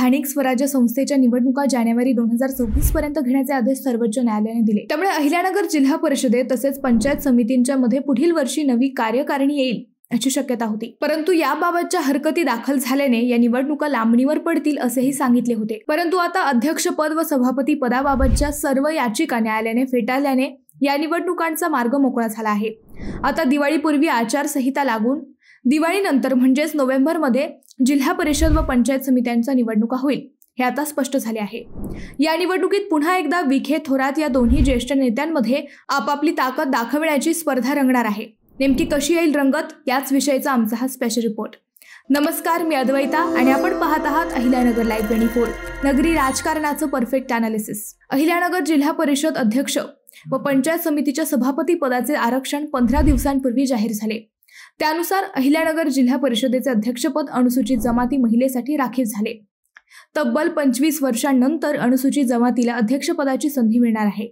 स्थानिक स्वराज्य संस्थेच्या निवडणुका जानेवारी 2024 पर्यंत घेण्याचे आदेश सर्वोच्च न्यायालयाने दिले। त्यामुळे अहिल्यानगर जिल्हा परिषदेत तसेच पंचायत समितींच्या मध्ये पुढील वर्षी नवी कार्यकारिणी येईल अशी शक्यता होती, परंतु याबाबतच्या हरकती दाखल झाल्याने या निवडणुका लांबणीवर पडतील असेही सांगितले होते। परंतु आता अध्यक्षपद व सभापती पदाबाबतच्या सर्व याचिका न्यायालयाने फेटाळल्याने या निवडणुकांचा मार्ग मोकळा झाला आहे। आता दिवाळीपूर्वी आचारसंहिता लागून दिवाळीनंतर म्हणजेच नोव्हेंबरमध्ये जिल्हा परिषद व पंचायत समित्यांच्या निवडणुका होईल हे आता स्पष्ट झाले आहे। या निवडणुकीत पुन्हा एकदा विखे थोरात या दोन्ही ज्येष्ठ नेत्यांमध्ये आपापली ताकद दाखवण्याची स्पर्धा रंगणार आहे। नेमकी कशी येईल रंगत, याच विषयीचा आमचा हा स्पेशल रिपोर्ट। नमस्कार, मी अद्वैता आणि आपण पाहत आहात अहिल्यानगर लाईव्ह 24, नगरी राजकारणाचं परफेक्ट अनालिसिस। अहिल्यानगर जिल्हा परिषद अध्यक्ष व पंचायत समितीच्या सभापती पदाचे आरक्षण 15 दिवसांपूर्वी जाहीर झाले। त्यानुसार अहिल्यानगर जिल्हा परिषदेचे अध्यक्षपद अनुसूचित जमाती महिलेसाठी राखीव झाले। तब्बल 25 वर्षांनंतर अनुसूचित जमातीला अध्यक्षपदाची संधी मिळणार आहे।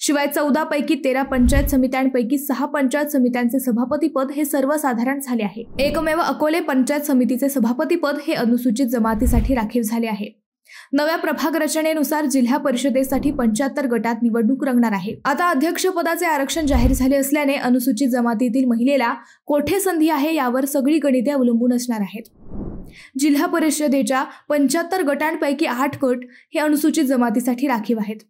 शिवाय 14 पैकी 13 पंचायत समित्यांपैकी 6 पंचायत समित्यांचे सभापतीपद हे सर्वसाधारण झाले आहे। एकमेव अकोले पंचायत समितीचे सभापतीपद हे अनुसूचित जमातीसाठी राखीव झाले आहे। नव्या प्रभाग रचनेनुसार जिल्हा परिषदेसाठी 75 गटात निवडणूक रंगणार आहे। आता अध्यक्षपदाचे आरक्षण जाहीर झाले असल्याने अनुसूचित जमातीतील महिलेला कोठे संधी आहे यावर सगळी गणिते अवलंबून असणार आहेत। जिल्हा परिषदेच्या 75 गटांपैकी 8 गट हे अनुसूचित जमातीसाठी राखीव आहेत।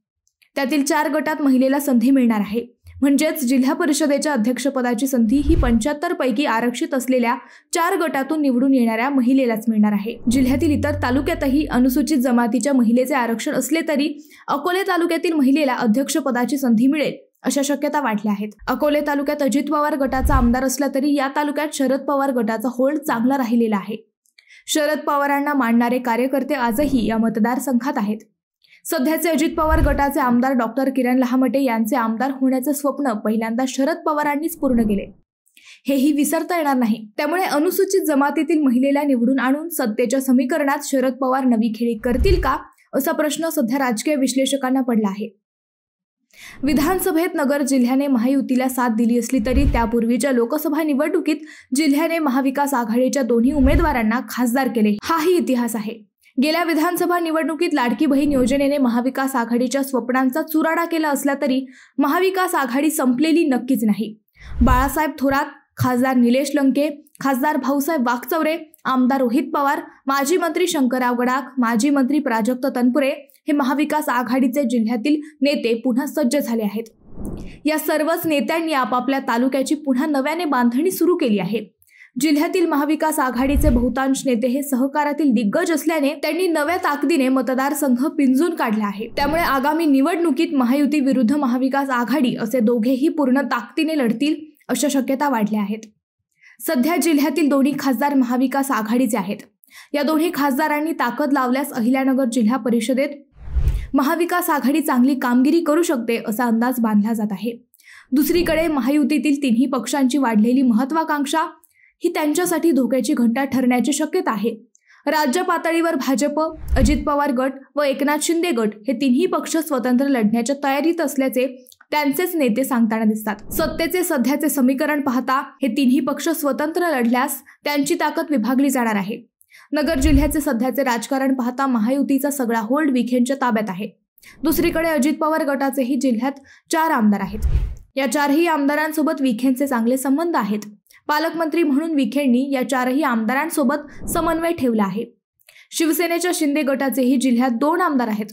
त्यातील 4 गटात महिलेला संधी मिळणार आहे। म्हणजेच जिल्हा परिषदेच्या अध्यक्षपदाची संधी ही 75 पैकी आरक्षित असलेल्या 4 गटातून निवडून येणाऱ्या महिलेलाच मिळणार आहे। जिल्ह्यातील इतर तालुक्यातही अनुसूचित जमातीच्या महिलेचे आरक्षण असले तरी अकोले तालुक्यातील महिलेला अध्यक्षपदाची संधी मिळेल अशा शक्यता वाढल्या आहेत। अकोले तालुक्यात अजित पवार गटाचा आमदार असला तरी या तालुक्यात शरद पवार गटाचा होल्ड चांगला राहिलेला आहे। शरद पवारांना मानणारे कार्यकर्ते आजही या मतदारसंघात आहेत। सध्याचे अजित पवार गटाचे आमदार डॉक्टर किरण लहामटे यांचे आमदार होण्याचे स्वप्न पहिल्यांदा शरद पवारांनीच पूर्ण केले, हेही विसरता येणार नाही। त्यामुळे अनुसूचित जमातीतील महिलेला निवडून आणून सत्तेच्या समीकरणात शरद पवार नवी खेळी करतील का असा प्रश्न सध्या राजकीय विश्लेषकांना पडला आहे। विधानसभेत नगर जिल्ह्याने महायुतीला साथ दिली असली तरी त्यापूर्वीच्या लोकसभा निवडणुकीत जिल्ह्याने महाविकास आघाडीच्या दोन्ही उमेदवारांना खासदार केले, हाही इतिहास आहे। गेल्या विधानसभा निवडणुकीत लाडकी बहीण योजनेने महाविकास आघाडीच्या स्वप्नांचा चुराडा केला असला तरी महाविकास आघाडी संपलेली नक्कीच नाही। बाळासाहेब थोरात, खासदार निलेश लंके, खासदार भाऊसाहेब वाकचौरे, आमदार रोहित पवार, माजी मंत्री शंकरराव गडाख, माजी मंत्री प्राजक्त तनपुरे हे महाविकास आघाडीचे जिल्ह्यातील नेते पुन्हा सज्ज झाले आहेत। या सर्वच नेत्यांनी आपापल्या तालुक्याची पुन्हा नव्याने बांधणी सुरू केली आहे। जिल्ह्यातील महाविकास आघाडीचे बहुतांश नेते हे सहकारातील दिग्गज असल्याने त्यांनी नव्या ताकदीने मतदारसंघ पिंजून काढला आहे। त्यामुळे आगामी निवडणुकीत महायुती विरुद्ध महाविकास आघाडी असे दोघेही पूर्ण ताकदीने लढतील अशा शक्यता वाढल्या आहेत। सध्या जिल्ह्यातील दोन्ही खासदार महाविकास आघाडीचे आहेत। या दोन्ही खासदारांनी ताकद लावल्यास अहिल्यानगर जिल्हा परिषदेत महाविकास आघाडी चांगली कामगिरी करू शकते असा अंदाज बांधला जात आहे। दुसरीकडे महायुतीतील तिन्ही पक्षांची वाढलेली महत्वाकांक्षा ही त्यांच्यासाठी धोक्याची घंटा ठरण्याची शक्यता आहे। राज्य पातळीवर भाजप, अजित पवार गट व एकनाथ शिंदे गट हे तिन्ही पक्ष स्वतंत्र लढण्याच्या तयारीत असल्याचे त्यांचेच नेते सांगताना दिसतात। सत्तेचे सध्याचे समीकरण पाहता हे तिन्ही पक्ष स्वतंत्र लढल्यास त्यांची ताकद विभागली जाणार आहे। नगर जिल्ह्याचे सध्याचे राजकारण पाहता महायुतीचा सगळा होल्ड विखेंच्या ताब्यात आहे। दुसरीकडे अजित पवार गटाचेही जिल्ह्यात 4 आमदार आहेत। या 4ही आमदारांसोबत विखेंचे चांगले संबंध आहेत। पालकमंत्री म्हणून विखेंनी या 4ही आमदारांसोबत समन्वय ठेवला आहे। शिवसेनेच्या शिंदे गटाचेही जिल्ह्यात 2 आमदार आहेत।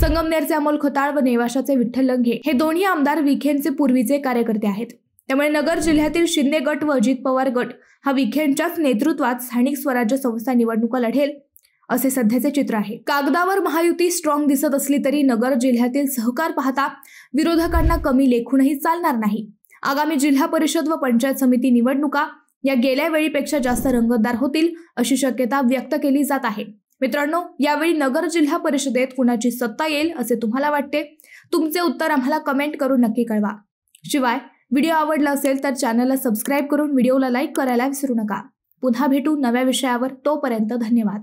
संगमनेरचे अमोल खताळ व नेवाशाचे विठ्ठल लंघे हे दोन्ही आमदार विखेंचे पूर्वीचे कार्यकर्ते आहेत। त्यामुळे नगर जिल्ह्यातील शिंदे गट व अजित पवार गट हा विखेंच्याच नेतृत्वात स्थानिक स्वराज्य संस्था निवडणुका लढेल असे सध्याचे चित्र आहे। कागदावर महायुती स्ट्रॉंग दिसत असली तरी नगर जिल्ह्यातील सहकार पाहता विरोधकांना कमी लेखूनही चालणार नाही। आगामी जिल्हा परिषद व पंचायत समिती निवडणुका या गेल्या वेळीपेक्षा जास्त रंगतदार होतील अशी शक्यता व्यक्त केली जात आहे। मित्रांनो, यावेळी नगर जिल्हा परिषदेत कुणाची सत्ता येईल असे तुम्हाला वाटते? तुमचे उत्तर आम्हाला कमेंट करून नक्की कळवा। शिवाय व्हिडिओ आवडला असेल तर चॅनलला सबस्क्राइब करून व्हिडिओला लाईक करायला विसरू नका। पुन्हा भेटू नव्या विषयावर, तोपर्यंत धन्यवाद।